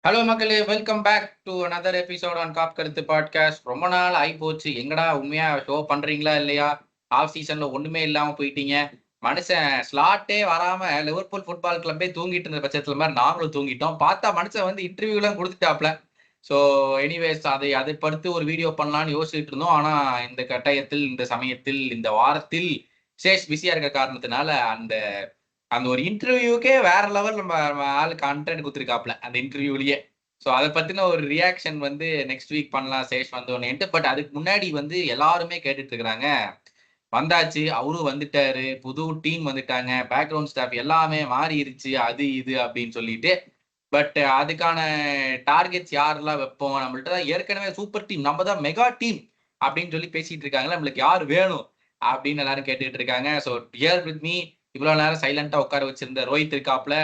Hello மக்களே, welcome back to another episode on Kop கருத்து podcast. ரொம்ப நாள் ஆகி போச்சு. எங்கடா உண்மையா ஷோ பண்றீங்களா இல்லையா? ஆஃப் சீசன்ல ஒண்ணுமே இல்லாம போயிட்டீங்க. மனுஷன் ஸ்லாட்டே வராம லிவர்பூல் ஃபுட்பால் கிளப்பே தூங்கிட்டு இருந்த பட்சத்துல மாதிரி நாங்களும் தூங்கிட்டோம். பார்த்தா மனுஷன் வந்து இன்டர்வியூலாம் கொடுத்துட்டாப்ல. ஸோ எனிவேஸ் அதை படுத்து ஒரு வீடியோ பண்ணலான்னு யோசிச்சுட்டு இருந்தோம். ஆனா இந்த கட்டாயத்தில், இந்த சமயத்தில், இந்த வாரத்தில் சேஷ் பிஸியா இருக்க காரணத்தினால அந்த அந்த ஒரு இன்டர்வியூக்கே வேற லெவல் நம்ம நம்ம ஆளு கண்டென்ட் குடுத்துருக்காப்ல அந்த இன்டர்வியூலயே. ஸோ அத பத்தின ஒரு ரியாக்ஷன் வந்து நெக்ஸ்ட் வீக் பண்ணலாம் சேஷ் வந்தோனேன்ட்டு. பட் அதுக்கு முன்னாடி வந்து எல்லாருமே கேட்டுட்டு இருக்கிறாங்க. வந்தாச்சு, அவரும் வந்துட்டாரு, புது டீம் வந்துட்டாங்க, பேக்ரவுண்ட் ஸ்டாஃப் எல்லாமே மாறிருச்சு, அது இது அப்படின்னு சொல்லிட்டு. பட் அதுக்கான டார்கெட்ஸ் யாரெல்லாம் வைப்போம்? நம்மள்ட்ட தான் ஏற்கனவே சூப்பர் டீம், நம்ம தான் மெகா டீம் அப்படின்னு சொல்லி பேசிட்டு இருக்காங்கல்ல. நம்மளுக்கு யார் வேணும்? அப்படின்னு எல்லாரும் கேட்டுட்டு இருக்காங்க. ஸோ ஹியர் வித் மீ இவ்வளவு நேரம் சைலண்டா உட்கார வச்சிருந்த ரோஹித் இருக்காப்ல.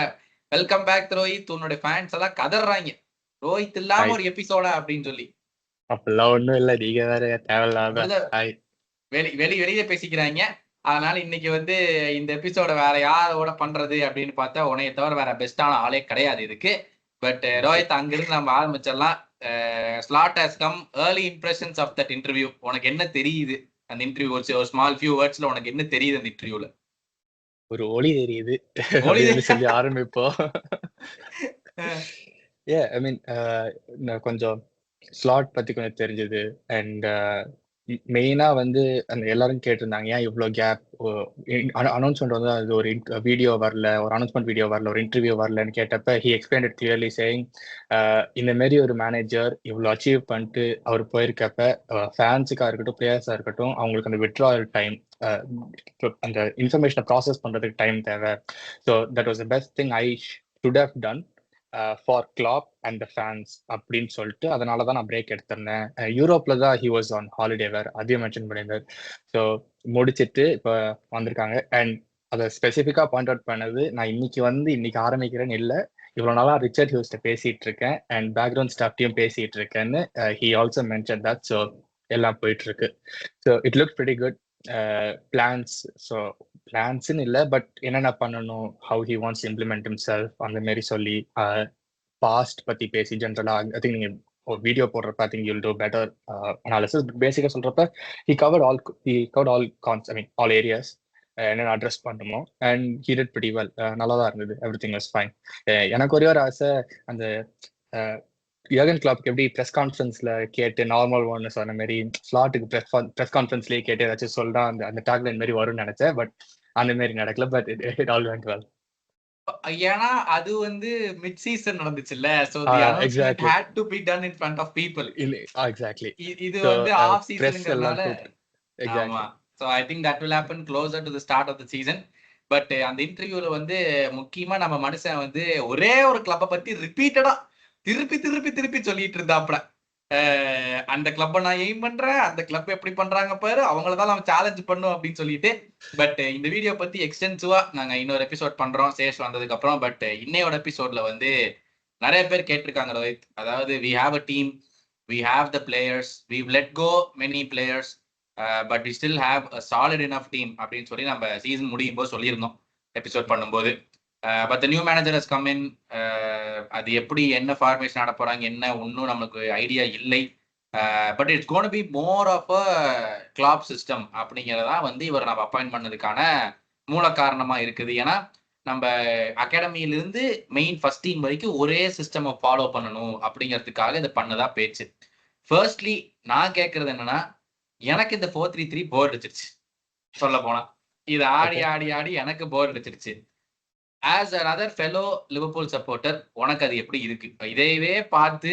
Welcome back Rohit. உன்னோட ஃபேன்ஸ் எல்லாம் கதறாங்க, ரோஹித் இல்லாம ஹாய். ஒரு எபிசோடா அப்படின்னு சொல்லி. அப்படிலாம் ஒண்ணும் இல்ல. நீங்க வேற தேவையில்லாம. அப்படிதான் ஹாய். வெளியே பேசிக்கிறாங்க. அதனால இன்னைக்கு வந்து இந்த எபிசோட வேற யாரோட பண்றது அப்படின்னு பார்த்தா உன்னைய தவிர வேற பெஸ்டான ஆளே கிடையாது இதுக்கு. But thank you. ரோஹித், அங்கிருந்து நம்ம ஆரம்பிச்சிடலாம். Slot has come. Early impressions of that interview. உனக்கு என்ன தெரியுது அந்த இன்டர்வியூ? ஒரு ஸ்மால் ஃபியூ வேர்ட்ஸ்ல உனக்கு என்ன தெரியுது அந்த இன்டர்வியூல? ஒரு ஒளி தெரியுது மொழி அப்படின்னு சொல்லி ஆரம்பிப்போம். அஹ் ஐ மீன் நான் கொஞ்சம் ஸ்லாட் பத்தி கொஞ்சம் தெரிஞ்சது. அண்ட் மெயினா வந்து அந்த எல்லாரும் கேட்டிருந்தாங்க, ஏன் இவ்வளோ கேப்? அனௌன்ஸ்மெண்ட் வந்து அது ஒரு வீடியோ வரல, ஒரு அனௌன்ஸ்மெண்ட் வீடியோ வரல, ஒரு இன்டர்வியூ வரலன்னு கேட்டப்ப he explained it clearly saying, இந்த மாரி ஒரு மேனேஜர் இவ்வளோ அச்சீவ் பண்ணிட்டு அவர் போயிருக்கப்ப ஃபேன்ஸுக்காக இருக்கட்டும், பிளேயர்ஸாக இருக்கட்டும், அவங்களுக்கு அந்த விட்ராயல் டைம், அந்த இன்ஃபர்மேஷனை ப்ராசஸ் பண்ணுறதுக்கு டைம் தேவை. So that was the best thing I should have done for Klopp and the fans அப்படின்னு சொல்லிட்டு, அதனால தான் நான் பிரேக் எடுத்திருந்தேன். யூரோப்ல தான் ஹி வாஸ் ஆன் ஹாலிடே, வேறு அதையும் மென்ஷன் பண்ணியிருந்தார். ஸோ முடிச்சிட்டு இப்போ வந்திருக்காங்க. அண்ட் அதை ஸ்பெசிஃபிக்காக பாயிண்ட் அவுட் பண்ணது, நான் இன்னைக்கு ஆரம்பிக்கிறேன்னு இல்லை, இவ்வளோ நாளாக ரிச்சர்ட் ஹியூஸ்ட பேசிட்டு இருக்கேன் அண்ட் பேக்ரவுண்ட் ஸ்டாஃப்டையும் பேசிட்டு இருக்கேன்னு he also mention that. So எல்லாம் போயிட்டு இருக்கு. So it looks very good. Plans, so பிளான்ஸ்ன்னு இல்லை, பட் என்னென்ன பண்ணணும், how he wants implement himself அந்த மாதிரி சொல்லி பாஸ்ட் பத்தி பேசி ஜென்ரலாக ஐ திங்க் நீங்க ஒரு வீடியோ போடுறப்ப I think you'll do better analysis. பேசிக்காக சொல்றப்ப he covered all cons, I mean all areas என்னென்ன அட்ரஸ் பண்ணணுமோ. And he did pretty well. நல்லா தான் இருந்தது. Everything was fine. எனக்கு ஒரே ஒரு ஆசை, அந்த யர்கன் கிளாப்க்கு எப்படி ப்ரெஸ் கான்ஃபரன்ஸ்ல கேட்டு நார்மல் ஒன்னு சொன்ன மாதிரி ஸ்லாட்டுக்கு ப்ரெஸ் கான்ஃபரன்ஸ்லேயே கேட்டு ஏதாச்சும் சொல்றா அந்த அந்த டாக்லைன் மாதிரி வரும்னு நினைச்சேன். பட் அந்த மாதிரி நடக்கல. But it all went well. ஏன்னா அது வந்து மிட் சீசன் நடந்துச்சுல்ல. So the announcement exactly. Had to be done in front of people. Exactly. இது ஸோ வந்து ஆஃப் ப்ரெஸ் சீசனுங்கிறதுனால. எல்லாம் கூப்பிட்டு. ஆமா. Exactly. So I think that will happen closer to the start of the season. But அந்த இன்டர்வியூல வந்து முக்கியமா நம்ம மனுஷன் வந்து ஒரே ஒரு கிளப்ப பத்தி ரிப்பீட்டடா திருப்பி திருப்பி திருப்பி சொல்லிட்டு இருந்தாப்ல. அந்த கிளப்பை நான் எய்ம் பண்றேன், அந்த கிளப் எப்படி பண்றாங்க பாரு, அவங்கள தான் நம்ம சேலஞ்ச் பண்ணும் அப்படின்னு சொல்லிட்டு. பட் இந்த வீடியோ பத்தி எக்ஸ்டென்சிவா நாங்க இன்னொரு எபிசோட் பண்றோம் சேஷ் வந்ததுக்கு அப்புறம். பட் இன்னையோட எபிசோட்ல வந்து நிறைய பேர் கேட்டிருக்காங்க ரோஹித். அதாவது we have a team, we have the players, we've let go many players, but we still have a solid enough team அப்படின்னு சொல்லி நம்ம சீசன் முடியும் போது சொல்லியிருந்தோம் எபிசோட் பண்ணும்போது. But the new manager has come in. அது எப்படி, என்ன ஃபார்மேஷன் ஆட போறாங்க, என்ன ஒன்றும் நமக்கு ஐடியா இல்லை. But it's gonna be more of a Klopp system அப்படிங்கிறதா வந்து இவர் நம்ம அப்பாயின்ட் பண்ணதுக்கான மூல காரணமா இருக்குது. ஏன்னா நம்ம அகாடமியிலிருந்து மெயின் ஃபர்ஸ்ட் டீம் வரைக்கும் ஒரே சிஸ்டம் ஃபாலோ பண்ணணும் அப்படிங்கிறதுக்காக இதை பண்ணதா பேச்சு. ஃபர்ஸ்ட்லி நான் கேட்கறது என்னன்னா, எனக்கு இந்த 4-3-3 போர் அடிச்சிருச்சு சொல்ல போனா. இது ஆடி ஓகே. ஆடி ஆடி எனக்கு போர் அடிச்சிருச்சு. As another fellow Liverpool supporter, உனக்கு அது எப்படி இருக்கு? இதையவே பார்த்து,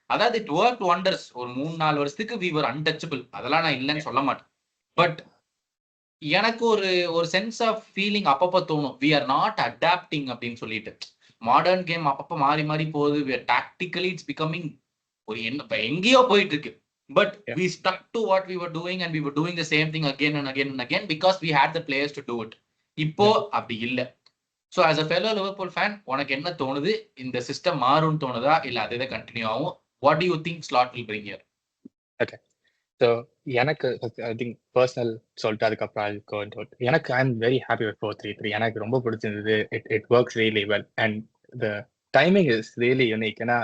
அதாவது இட் ஒர்க் ஒண்டர்ஸ். ஒரு 3-4 வருஷத்துக்கு we were untouchable. அதெல்லாம் நான் இல்லைன்னு சொல்ல மாட்டேன். பட் எனக்கு ஒரு ஒரு சென்ஸ் ஆஃப் ஃபீலிங் அப்பப்போ தோணும், we are not adapting அப்படின்னு சொல்லிட்டு. மாடர்ன் கேம் அப்பப்போ மாறி மாறி போகுது. we are tactically it's becoming ஒரு எங்கேயோ போயிட்டு இருக்கு. But Yeah. we stuck to what we were doing and we were doing the same thing again and again and again because we had the players to do it. இப்போ Yeah. அப்படி இல்லை. So as a fellow Liverpool fan, உனக்கு என்ன தோணுது? இந்த system மாறும்னு தோணுதா, இல்ல அதே கண்டினியூ ஆகும்? What to you think slot will bring here? Okay. So எனக்கு ஐ திங்க் பர்சனல் சொல்லிட்டு அதுக்கப்புறம் எனக்கு I am very happy with 4-3-3. எனக்கு ரொம்ப பிடிச்சிருந்தது. It works really well. And the timing is really unique. ஏன்னா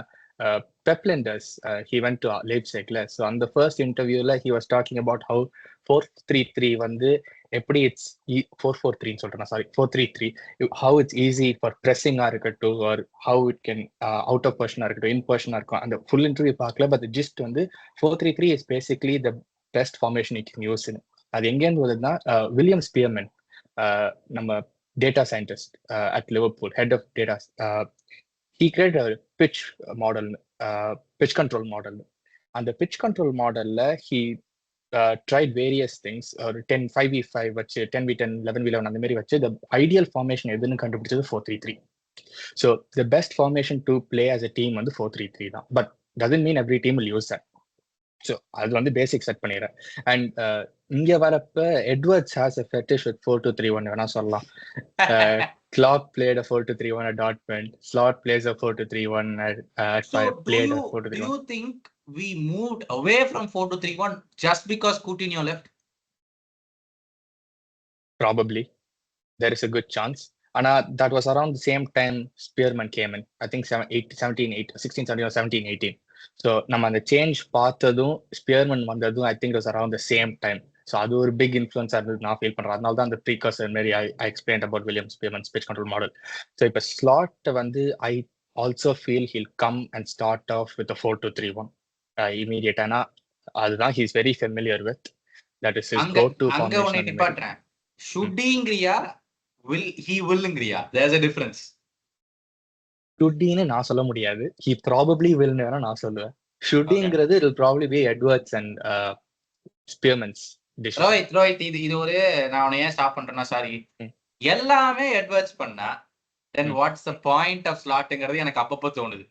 Pep Linders, he went to Leipzig. So on the first interview, he was talking about how 4-3-3 வந்து எப்படி it's 4-4-3 சொல்றேன், sorry 4-3-3, how it's easy for pressing இருக்கட்டும், or how it can out of position இருக்கட்டும், in position இருக்கும். அந்த full interview பார்க்கல, but the gist வந்து 4-3-3 is basically the best formation you can use. அது எங்கேருந்து வருதுன்னா வில்லியம் ஸ்பியர்மன், நம்ம data scientist at Liverpool, head of data, he created a pitch model, pitch control model. And the pitch control model, he tried various things, or 5v5 வச்சு 10v10 11v11 அந்த மாதிரி வச்சு the ideal formation எதுன்னு கண்டுபிடிச்சது 4-3-3. So the best formation to play as a team வந்து 4-3-3 தான், but doesn't mean every team will use that. So அது வந்து பேசிக் செட் பண்ணிடுறேன். அண்ட் இங்க வரப்ப Edwards has a fetish with 4-2-3-1 வேணா சொல்லலாம். Klopp played a 4-2-3-1 at Dortmund. Slot plays a 4-2-3-1 So played a do 4-2-3-1. you think we moved away from 4-2-3-1 just because Coutinho left? Probably. There is a good chance. And that was around the same time Spearman came in. I think 16-17 or 17-18. So நம்ம அந்த change பார்த்ததும் Spearman வந்ததும் I think was around the same time. So அது ஒரு big இன்ஃப்ளூன்ஸாக இருந்தது நான் feel பண்ணுறேன். அதனால தான் அந்த ப்ரீகர்சர் மாரி I explain about William Spearman speech control model. So இப்போ ஸ்லாட் வந்து I also feel he'll come and start off with 4-2-3-1 immediate. ஏன்னா அதுதான் he is very familiar with. That is his go to formation. ஷுட்டிங்கிறியா வில்லுங்கிறியா? There's a difference. ஷுட்டின்னு நான் சொல்ல முடியாது, ஹி ப்ராபப்லி வில்னு வேணா நான் சொல்லுவேன். ஷுட்டிங்கிறது it will probably be Edwards and Spearman's decision. Rohit இது ஒரு நான் உன்னை ஏன் ஸ்டாப் பண்றேன்னா, சாரி, எல்லாமே எட்வர்ட்ஸ் பண்ணா then what's the point of ஸ்லாட்ங்கிறது எனக்கு அப்பப்போ தோணுது.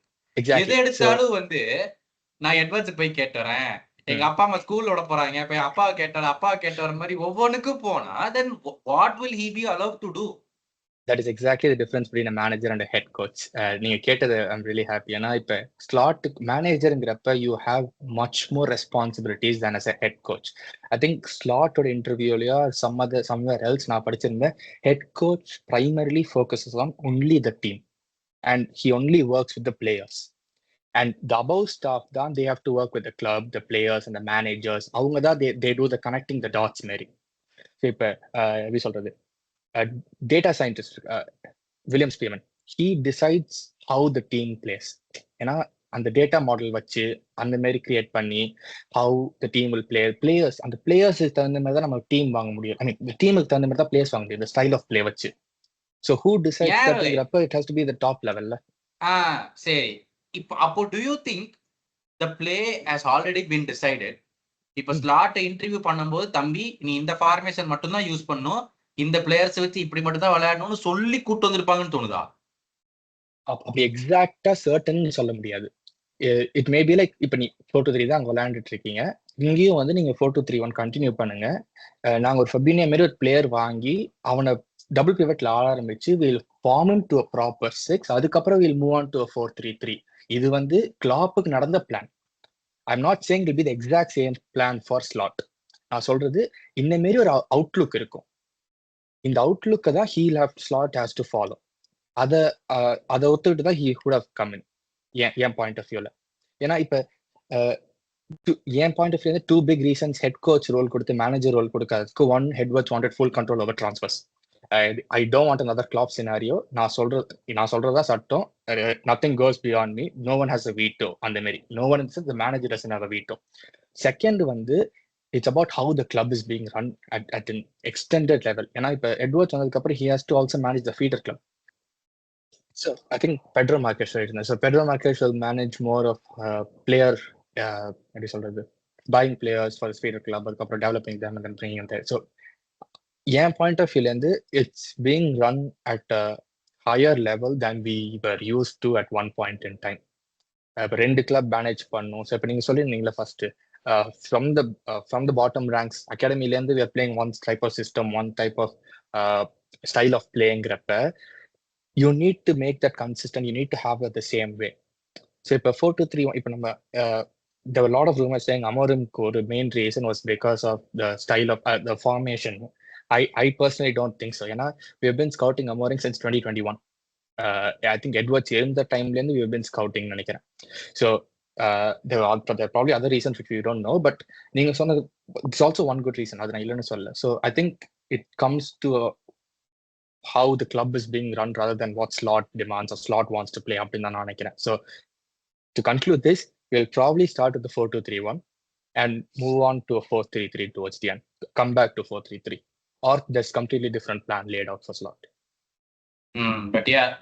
எது எடுத்தாலும் வந்து நான் எட்வர்ட்ஸ் போய் கேட்டுறேன், எங்க அப்பா அம்மா ஸ்கூல் விட போறாங்க, போய் அப்பாவை கேட்டு வர மாதிரி ஒவ்வொன்றுக்கும் போனா then what will he be allow to do? That is exactly the difference between a manager and a head coach. நீங்க கேட்டது I'm really happy. ஏன்னா இப்போ slot மேனேஜருங்கிறப்ப you have much more responsibilities than as a head coach. I think ஸ்லாட்டோட இன்டர்வியூலயோ somewhere else நான் படிச்சிருந்தேன், head coach primarily focuses on only the team and he only works with the players. And the above staff தான் they have to work with the club, the players and the managers. அவங்க தான் they do the connecting the dots மாரி. So இப்போ எப்படி சொல்றது, data scientist William Spearman, he decides how the team plays. ஏன்னா அந்த data model வச்சு அந்த மாதிரி கிரியேட் பண்ணி how the team will play. Players, அந்த பிளேயர்ஸுக்கு தகுந்த மாதிரி தான் நம்ம டீம் வாங்க முடியும். ஐ மீன் இந்த டீமுக்கு தகுந்த மாதிரி தான் பிளேயர்ஸ் வாங்க முடியும், இந்த ஸ்டைல் ஆஃப் பிளே வச்சு. ஸோ ஹூ டிசைட்ஸ் தட்ங்கிறப்ப it has to be the top லெவல்ல. சரி, இப்போ அப்போ do you think the play has already been decided? இப்போ ஸ்லாட் இன்டர்வியூ பண்ணும்போது தம்பி நீ இந்த ஃபார்மேஷன் மட்டும் தான் யூஸ் பண்ணணும், இந்த பிளேயர்ஸ் வச்சு இப்படி மட்டும் தான் விளையாடணும்னு சொல்லி கூட்டு வந்திருப்பாங்கன்னு தோணுதா? அப்படி எக்ஸாக்டா சர்டன் சொல்ல முடியாது. இட் மே பி லைக் இப்போ நீ 4-2-3 தான் அங்கே விளையாண்டுட்டு இருக்கீங்க, இங்கேயும் வந்து நீங்க 4-2-3-1 கண்டினியூ பண்ணுங்க. நாங்க ஒரு ஃபபினியா மாரி ஒரு பிளேயர் வாங்கி அவனை டபுள் பிவட்ல ஆட ஆரம்பிச்சு will form him to a proper 6, அதுக்கப்புறம் வில் மூவ் ஆன் டு 4-3-3. இது வந்து கிளாப்புக்கு நடந்த plan. I am not saying it be the exact same plan for slot. நான் சொல்றது இந்த மாரி ஒரு அவுட்லுக் இருக்கும். இந்த அவுட்லுக்கை தான் he'll have Slot has to follow. அதை ஒத்துக்கிட்டு தான் he could have come in என் பாயிண்ட் ஆஃப் வியூல. ஏன்னா இப்போ என் பாயிண்ட் ஆஃப் வியூ வந்து 2 big reasons head coach role கொடுத்து மேனேஜர் ரோல் கொடுக்காததுக்கு. One, Edwards wanted full control over transfers. I don't want another Klopp scenario. நான் சொல்றதா சட்டம். nothing goes beyond me. no one has a veto. அந்த மாதிரி no one in the manager doesn't have a veto. Second வந்து it's about how the club is being run at an extended level. ஏன்னா இப்போ Edwards வந்ததுக்கு அப்புறம் he has to also manage the feeder club. So I think Pedro Marquez right now. So Pedro Marquez will manage more of player எப்படி சொல்றது, buying players for the feeder club, அதுக்கப்புறம் developing them and then bringing them there. So என் point of வியூல இருந்து it's being run at a higher level than we were used to at one point in time. இப்போ 2 club manage பண்ணும். So இப்போ நீங்க சொல்லியிருந்தீங்களா first from the bottom ranks academy lende we are playing one type of system, one type of style of playing grappa. You need to make that consistent. You need to have it the same way. So if 4-2-3-1, if there were a lot of rumors saying Amorim's main reason was because of the style of the formation. I personally don't think so. We have been scouting Amorim since 2021. I think Edwards இருந்த டைம்லேருந்து we been scouting நினைக்கிறேன். So there are probably other reasons which we don't know, but நீங்க சொன்னது it's also one good reason, அது நான் இல்லைன்னு சொல்லல. So I think it comes to how the club is being run rather than what Slot demands or Slot wants to play அப்படின்னு நான் நினைக்கிறேன். So to conclude this, we'll probably start with the 4-2-3-1 and move on to a 4-3-3 towards the end, come back to 4-3-3, or there's completely different plan laid out for Slot. But yeah,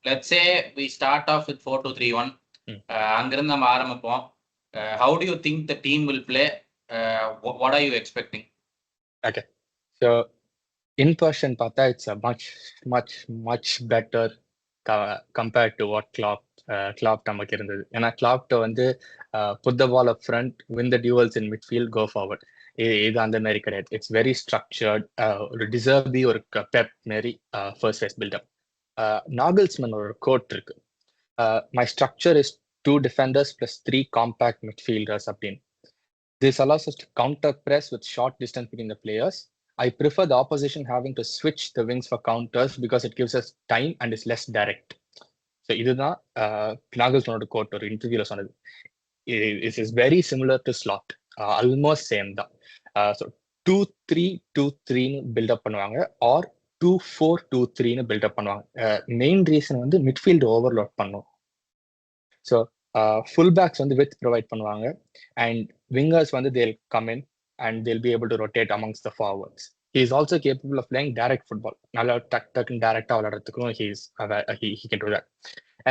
let's say we start off with 4-2-3-1. அங்கிருந்து நம்ம ஆரம்பிப்போம். How do you think the team will play? What are you expecting? Okay, so in person பார்த்தா it's a much better compared to what Klopp நமக்கு இருந்தது. ஏன்னா Klopp வந்து put the ball up front, win the duels in midfield, go forward. இது அந்த மாதிரி கிடையாது. It's very structured. ஒரு டிசர்பி ஒரு பெப் மாரி ஃபர்ஸ்ட் ஃபேஸ் பில்டப். நாகல்ஸ்மன் ஒரு கோட் இருக்கு, my structure is 2 defenders plus 3 compact midfielders அப்படின்னு. This allows us to counter press with short distance between the players. I prefer the opposition having to switch the wings for counters because it gives us time and is less direct. So இதுதான் நாகல்ஸ்மனோட code ஒரு இன்டர்வியூல சொன்னது. It is very similar to Slot, almost same தான். So 2-3-2-3 buildup பண்ணுவாங்க, or 2-4-2-3 buildup பண்ணுவாங்க. Main reason வந்து midfield overload பண்ணும். So full backs வந்து வித் ப்ரொவைட் பண்ணுவாங்க, அண்ட் விங்கர்ஸ் வந்து they'll come in and they'll be able to rotate amongst the forwards. He is also capable of playing direct football. நல்லா டக்குன்னு டேரக்டாக விளையாடுறதுக்கும் he can do that.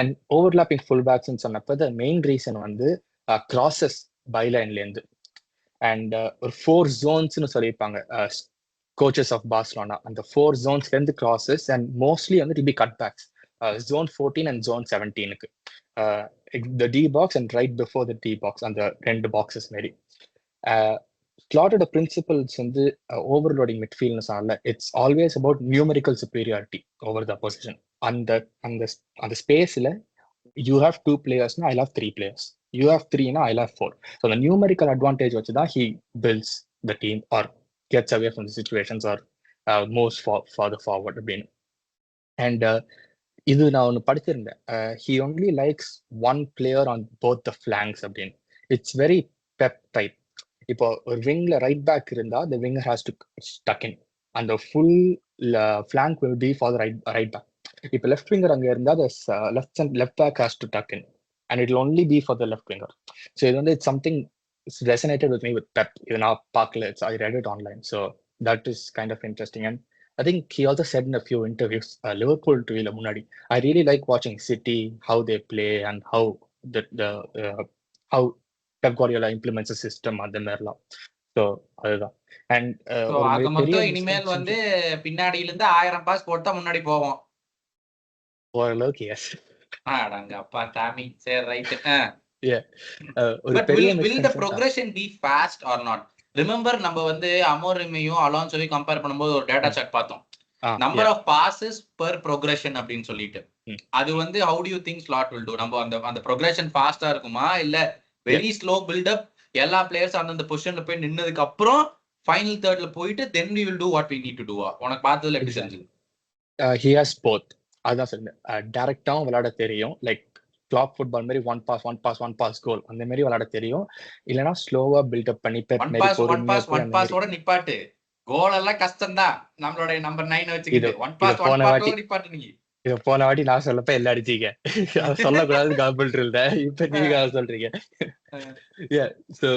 And overlapping full பேக்ஸ்ன்னு சொன்னப்போ the main reason வந்து crosses பைலைன்லேருந்து, and ஒரு 4 zonesன்னு சொல்லியிருப்பாங்க கோச்சஸ் ஆஃப் பார்சலோனா. அந்த 4 zonesலேருந்து கிராசஸ் அண்ட் மோஸ்ட்லி வந்து to be cut backs. Zone 14 and Zone 17க்கு the D box and right before the D box, அந்த 2 boxes மாரி. Slotted principles வந்து overloading midfieldனு சொன்னால, it's always about numerical superiority over the opposition. அந்த ஸ்பேஸ்ல you have 2 players, I'll have 3 players. You have 3, I'll have 4. So the numerical advantage வச்சு தான் he builds the team or gets away from the situations or moves further forward அப்படின்னு. And இது நான் ஒன்று படிச்சிருந்தேன், he only likes one player on both the flanks அப்படின்னு. It's very Pep type. இப்போ ஒரு விங்ல right back இருந்தா the winger has to stuck in, அந்த full flank will be for the right back. இப்போ லெஃப்ட் விங்கர் அங்க இருந்தா left back has to tuck in and it will only be for the left winger. So இது வந்து it's something resonated with me with Pep. இது நான் பார்க்கல, I read it online, so that is kind of interesting. And I think he also said in a few interviews, Liverpool to முன்னாடி, I really like watching City, how they play and how how Pep Guardiola implements the system அந்த மாதிரிலாம். So அதுதான். And மொத்தம் இனிமேல் வந்து பின்னாடியில இருந்து 1000 pass போட்டா முன்னாடி போவோம் ஓரளவுக்கு. எஸ், அப்பா டாமி, சரி ரைட். ஒரு But will the progression be fast or not? Remember நம்ம வந்து அமோரிமையும் அலோன்சோவையும் கம்பேர் பண்ணும்போது ஒரு டேட்டா சார்ட் பார்த்தோம், number of passes per progression அப்படின்னு சொல்லிட்டு. அது வந்து how do you think Slot will do? நம்ம அந்த ப்ரோக்ரஷன் ஃபாஸ்டா இருக்குமா, இல்ல வெரி ஸ்லோ பில்டப், எல்லா பிளேயர்ஸ் அந்த பொசிஷன்ல போய் நின்னதுக்கு அப்புறம் ஃபைனல் தேர்ட்ல போயிட்டு then we will do what we need to do? உனக்கு பார்த்ததுல எப்படி தெரிஞ்சது? he has both. அதான் சொல்றேன், டைரக்டாவும் விளையாட தெரியும், லைக் கிளாப் ஃபுட்பால் மாதிரி ஒன் பாஸ் கோல் அந்த மாதிரி விளையாட தெரியும். இல்லனா ஸ்லோவா பில்டப் பண்ணி ஒன் பாஸோட நிப்பாட்டு, கோல் எல்லாம் கஷ்டம் தான். நம்மளோட நம்பர் 9 வச்சுக்கிட்டு ஒன் பாஸ் நிப்பாட்டு. நீங்க இத போன வாட்டி நான் சொல்லப்ப எல்லாம் அடிச்சீங்க, அத சொல்லக்கூடாது காபிள் இருந்தேன், இப்ப நீங்க சொல்றீங்க. So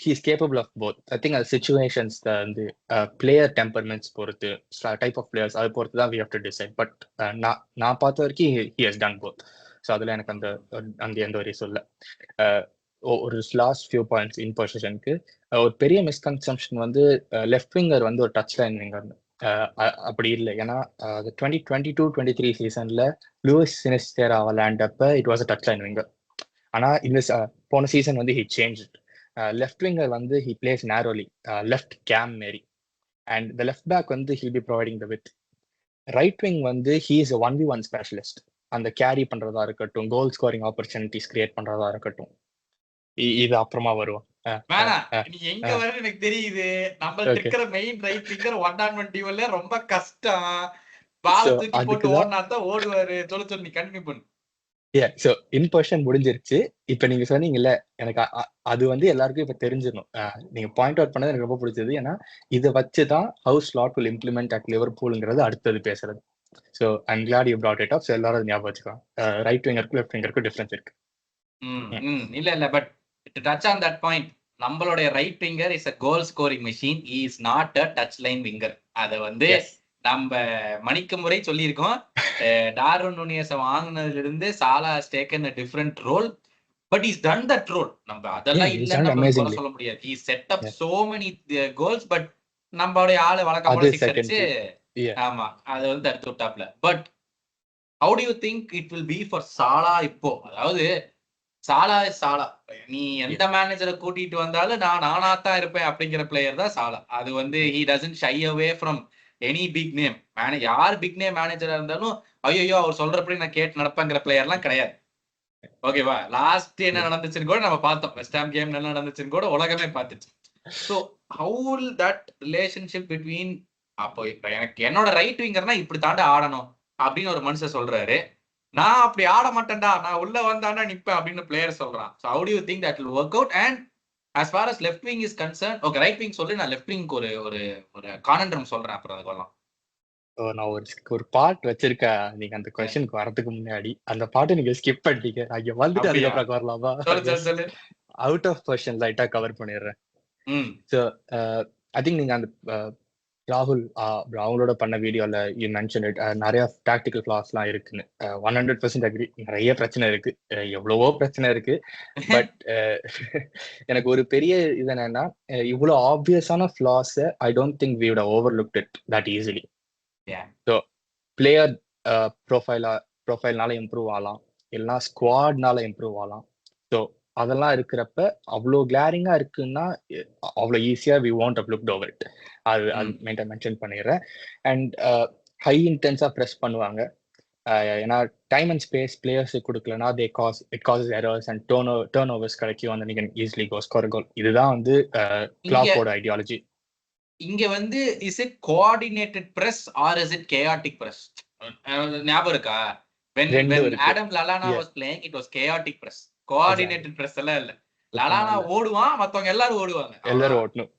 he is capable of both. I think the situations, the player temperaments பொறுத்து, type of players அது பொறுத்து தான் we have to decide. But நான் பார்த்த வரைக்கும் he has done both. So அதில் எனக்கு அந்த எந்த ஒரு சொல்ல. ஒரு லாஸ்ட் ஃபியூ பாயிண்ட்ஸ் இன் பொசிஷனுக்கு ஒரு பெரிய மிஸ்கன்செப்ஷன் வந்து லெஃப்ட் விங்கர் வந்து ஒரு டச் லைன் விங்கர் அப்படி இல்லை. ஏன்னா 2022-23 சீசன்ல லூயிஸ் சினிஸ்டேரா விளையாண்டப்ப it was a touch line winger. ஆனால் இந்த போன சீசன் வந்து he change it. Left winger வந்து he plays narrowly, left cam மாரி, அண்ட் த லெஃப்ட் பேக் வந்து he'll be providing the width. Right wing வந்து ஹி இஸ் 1v1 ஸ்பெஷலிஸ்ட். அந்த carry பண்றதா இருக்கட்டும், கோல் ஸ்கோரிங் ஆப்பர்ச்சுனிட்டிஸ் கிரியேட் பண்றதா இருக்கட்டும், இது அப்புறமா வருவோம். நீ எங்க வர எனக்கு தெரியுது. நம்ம இருக்கிற மெயின் ரைட் விங்கர் 1-on-1 டியூவல்ல ரொம்ப கஷ்டம். பால So, தூக்கி போட்டு அதுக்குதான் ஓடினா தான் ஓடுவாரு. சொல்லு நீ கண்டினியூ பண்ணு. ஸோ இன் பர்சன் முடிஞ்சிருச்சு. இப்ப நீங்க சொன்னீங்கல்ல, எனக்கு அது வந்து எல்லாருக்கும் இப்ப தெரிஞ்சிடணும். நீங்க பாயிண்ட் அவுட் பண்ணது எனக்கு ரொம்ப பிடிச்சது. ஏன்னா இதை வச்சு தான் how Slot will implement at லிவர்பூல்ங்கிறது அடுத்தது பேசுறது. So I'm glad you brought it up. So எல்லாரும் அதை ஞாபகம் வச்சுக்கலாம். ரைட் விங்கருக்கும் லெஃப்ட் விங்கருக்கும் டிஃபரன்ஸ் இருக்கு. இல்ல but to touch on that point, நம்மளுடைய right winger is a goal scoring machine, is not a touch line winger. அதை வந்து நம்ம மணிக்கு முறை சொல்லியிருக்கோம். டார்வின் நூனியஸை வாங்கினதுல இருந்து Salah has taken a different role, but he's done that role. நம்ம அதெல்லாம் இல்லன்னு நம்ம குறை சொல்ல முடியாது. he set up so many goals, but நம்மளுடைய ஆளு வழக்கம் போல சிக்ஸ் அடிச்சு ஆமா அது வந்து தடுத்து விட்டாப்ல. But how do you think it will be for Salah இப்போ? அதாவது சாலா நீ எந்த மேனேஜரை கூட்டிட்டு வந்தாலும் நானாத்தான் இருப்பேன் அப்படிங்கிற பிளேயர் தான் சாலா. அது வந்து he doesn't shy away from any big name. யார் பிக் நேம் மேனேஜரா இருந்தாலும் ஐயோ அவர் சொல்றபடி நான் கேட்டு நடப்பேங்கிற பிளேயர்லாம் கிடையாது. ஓகேவா? லாஸ்ட் என்ன நடந்துச்சுன்னு கூட நம்ம பார்த்தோம். வெஸ்ட் ஹாம் கேம் என்ன நடந்துச்சுன்னு கூட உலகமே பார்த்துச்சு. So how will that relationship between, அப்போ இப்ப எனக்கு என்னோட ரைட் விங்கர்னா இப்படி தாண்ட ஆடணும் அப்படின்னு ஒரு மனுஷன் சொல்றாரு. நான் அப்படி ஆட மாட்டேன்டா, நான் உள்ள வந்தாண்டா நிப்பேன் அப்படின்னு பிளேயர் சொல்றான். So how to you think that will work out? And as far as left wing is concerned, okay, right wing சொல்லி நான் லெஃப்ட் விங்க்கு ஒரு கானண்ட்ரம் சொல்றேன். அப்புறம் அதுக்கெல்லாம் நான் ஒரு பாட் வச்சிருக்கேன். நீங்க அந்த கொஸ்டினுக்கு வரதுக்கு முன்னாடி அந்த பாட்டை நீங்க ஸ்கிப் பண்ணிட்டீங்க. நான் வந்துட்டு அதுக்கப்புறம் வரலாமா? அவுட் ஆஃப் கொஸ்டின் லைட்டா கவர் பண்ணிடுறேன். ஸோ ஐ திங்க் நீங்க அந்த ராகுல் அவங்களோட பண்ண வீடியோல யூ மென்ஷன் இட், நிறைய டாக்டிக்கல் ஃபிளாஸ்லாம் இருக்குன்னு 100% அக்ரி. நிறைய பிரச்சனை இருக்கு, எவ்வளவோ பிரச்சனை இருக்கு. பட் எனக்கு ஒரு பெரிய இது என்னன்னா, இவ்வளவு ஆப்வியஸான flaws I don't think we would overlooked it that easily. So player ப்ரொஃபைல்னால இம்ப்ரூவ் ஆகலாம், இல்லைன்னா ஸ்குவாட்னால இம்ப்ரூவ் ஆகலாம். ஸோ அதெல்லாம் இருக்கிறப்ப அவ்வளோ கிளாரிங்கா இருக்குன்னா அவ்வளோ ஈஸியா we want up looked over it. அது மென்ஷன் பண்ணிடுறேன். அண்ட் ஹை இன்டென்ஸா ப்ரெஸ் பண்ணுவாங்க. ஏன்னா டைம் அண்ட் ஸ்பேஸ் பிளேயர்ஸுக்கு கொடுக்கலன்னா it causes errors and turnovers கிடைக்கும். அந்த நீங்க ஈஸிலி ஸ்கோர் கோல். இதுதான் வந்து கிளாப்போட ஐடியாலஜி. இங்க வந்து is it coordinated press or is it chaotic press? ஞாபகம் இருக்கா? when Adam Lallana was playing, it was chaotic press. Coordinated press எல்லாம் இல்ல. லலானா ஓடுவான், மத்தவங்க எல்லாரும் ஓடுவாங்க, எல்லாரும் ஓடணும்.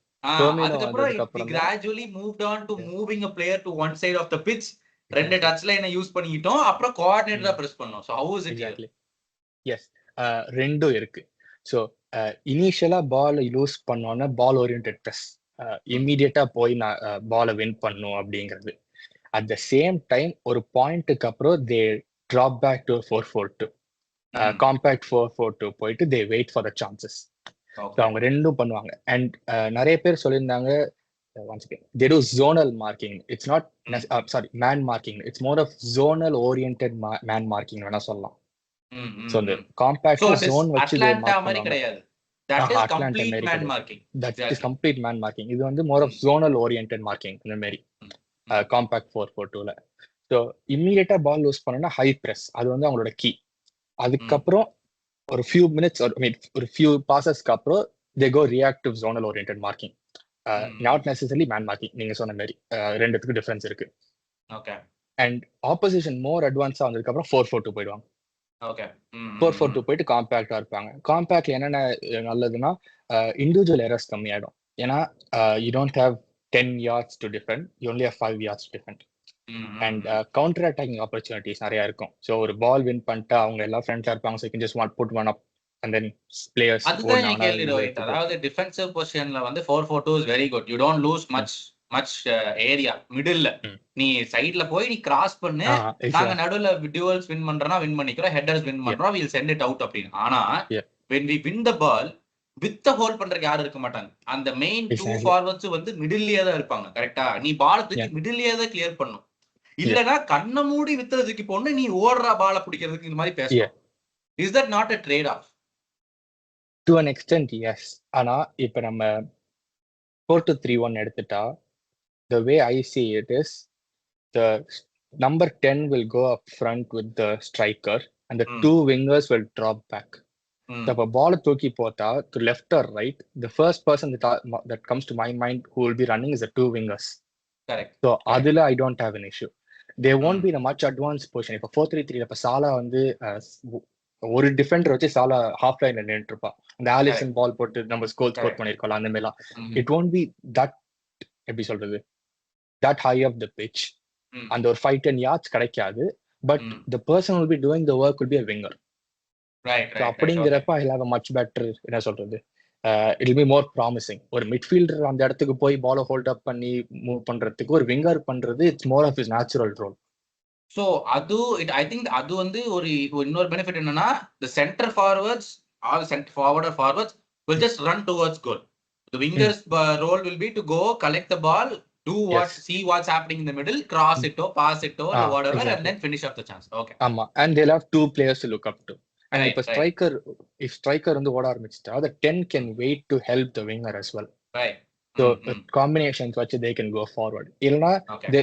அதுக்கப்புறம் it gradually moved on to moving a player to one side of the pitch. ரெண்டு டச் லைனை யூஸ் பண்ணிட்டோம், அப்புறம் கோஆர்டினேட்டரா பிரஸ் பண்ணோம். So how is it exactly? Yes, ரெண்டும் இருக்கு. சோ இனிஷியலா பால் யூஸ் பண்ணோம்னா பால் ஓரியன்டட் பிரஸ், இமீடியட்டா போய் நான் பாலை வின் பண்ணும் அப்படிங்கிறது. அட் த சேம் டைம் ஒரு பாயிண்ட்டுக்கு அப்புறம் they drop back to 4-4-2, compact 4-4-2 போயிட்டு they wait for the chances. அவங்க ரெண்டும் பண்ணுவாங்க. அண்ட் நிறைய பேர் சொல்லியிருந்தாங்க once again they do zonal marking. It's not man marking, it's more of zonal oriented man marking வேணா சொல்லலாம். so the compact zone வச்சு அட்லாண்டா மாதிரி கிடையாது. that is complete man marking. that is complete man marking. இது வந்து more of zonal oriented marking இந்த மாதிரி compact 4-4-2ல. So இம்மீடியட்டா பால் loose பண்ணா ஹை பிரஸ், அது வந்து அவங்களோட கீ. அதுக்கப்புறம் ஒரு ஃபியூ மினிட்ஸ் ஒரு ஃபியூ பாசஸ்க்கு அப்புறம் they go reactive zonal oriented marking, not necessarily man marking. நீங்க சொன்ன மாதிரி ரெண்டுத்துக்கு டிஃபரன்ஸ் இருக்கு. ஓகே. அண்ட் ஆப்போசிஷன் மோர் அட்வான்ஸா வந்ததுக்கு அப்புறம் 4-4-2 போயிடுவாங்க. ஓகே. 4-4-2 போயிட்டு காம்பேக்டா இருப்பாங்க. காம்பேக்ட்ல என்னென்ன நல்லதுன்னா இண்டிவிஜுவல் எரர்ஸ் கம்மியாயிடும். ஏன்னா you don't have 10 yards to defend, you only have 5 yards to defend. And counter attacking opportunities நிறைய இருக்கும். ஸோ ஒரு பால் வின் பண்ணிட்டு அவங்க எல்லாம் ஃப்ரெண்ட்ஸா இருப்பாங்க. So can just want put one up and then players. அதுதான் நீ கேள்வி ரோஹித். அதாவது டிஃபென்சிவ் பொசிஷன்ல வந்து 4-4-2 is very good. You don't lose much area மிடில்ல. நீ சைடுல போய் நீ கிராஸ் பண்ணு, நாங்க நடுவுல டுவல்ஸ் வின் பண்றோம்னா வின் பண்ணிக்கிறோம், ஹெட்டர்ஸ் வின் பண்றோம், we'll send it out அப்படின்னு. ஆனா when we win the ball with the hold பண்றதுக்கு யாரும் இருக்க மாட்டாங்க. அந்த மெயின் 2 ஃபார்வர்ட்ஸ் வந்து மிடில்லயே தான் இருப்பாங்க. கரெக்ட்டா? நீ பால் தூக்கி மிடில்லயே தான் கிளியர் பண்ணணும். இல்லனா கண்ண மூடி வித்துறதுக்கு போன்னு நீ ஓடுற பால பிடிக்கிறதுக்கு இந்த மாதிரி பேசணும். Is that not a trade off? To an extent, yes. ஆனா இப்ப நம்ம 4-2-3-1 எடுத்துட்டா, the way I see it is the number 10 will go up front with the striker and the two wingers will drop back. So if a ball தூக்கி போட்டா to left or right, the first person that comes to my mind who will be running is the two wingers. Correct. So அதுல I don't have an issue. They won't be in a much advanced position. இப்போ 4-3-3 இப்போ சாலா வந்து ஒரு Defender வச்சு சாலா half லைன்ல நின்றுட்டு இருப்பான். அந்த ஆலிசன் பால் போட்டு நம்ம ஸ்கோர் பண்ணிருக்கோம் அந்த மாதிரிலாம். இட் won't be that, எப்படி சொல்றது, that high of the pitch. அந்த ஒரு 5-10 yards கிடைக்காது. But the person will be doing the work will be a winger. அப்படிங்கிறப்ப I have a much better, என்ன சொல்றது, it will be more promising. ஒரு midfielder அந்த இடத்துக்கு போய் பாலை ஹோல்ட் அப் பண்ணி மூவ் பண்றதுக்கு ஒரு விங்கர் பண்றது it's more of his natural role. So அது ஐ திங்க் அது வந்து ஒரு இன்னொரு பெனிஃபிட் என்னன்னா, the center forwards or center forward or forwards will just run towards goal. The wingers role will be to go collect the ball, do what, see what's happening in the middle, cross it or pass it or whatever, exactly. And then finish up the chance. Okay. ஆமா, and they'll have 2 players to look up to. And if a striker, if striker வந்து ஓட ஆரம்பிச்சிட்டா, the 10 can wait to help the winger as well. Right. So combinations வச்சு they can go forward. இல்லனா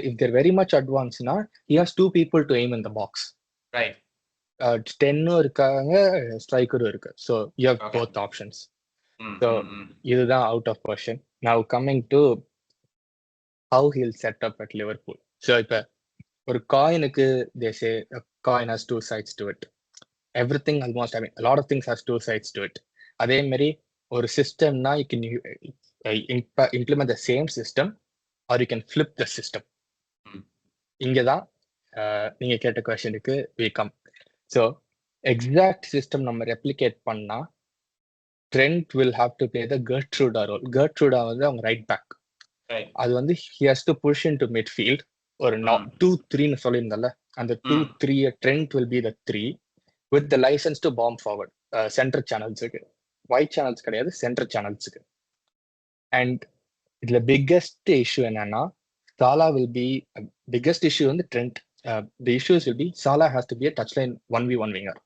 if they're very much advanced na, he has 2 people to aim in the box. Right. 10 இருக்காங்க, striker இருக்கு. So you have both options. So இதுதான் out of question. Now coming to how he'll set up at Liverpool. So இப்ப ஒரு காயினுக்கு they say a coin has 2 sides to it. Everything almost, I mean a lot of things has 2 sides to it. அதே மாதிரி ஒரு சிஸ்டம்னா you can implement the same system or you can flip the system. இங்கதான் நீங்க கேட்ட கொஸ்டினுக்கு we come. So exact system நம்ம replicate பண்ணா Trent will have to play the Gertruda role. Gertruda வந்து அவங்க ரைட் பேக். அது வந்து he has to push into midfield. ஒரு 2-3 சொல்லியிருந்தல, அந்த 2-3 Trent will be the 3 with the license to bomb forward. Center channelsக்கு, white channels கிடையாது, center channelsக்கு. And இதுல biggest issue என்னன்னா, Salah will be biggest issue வந்து Trent. The issues will be Salah has to be a touchline 1v1 winger,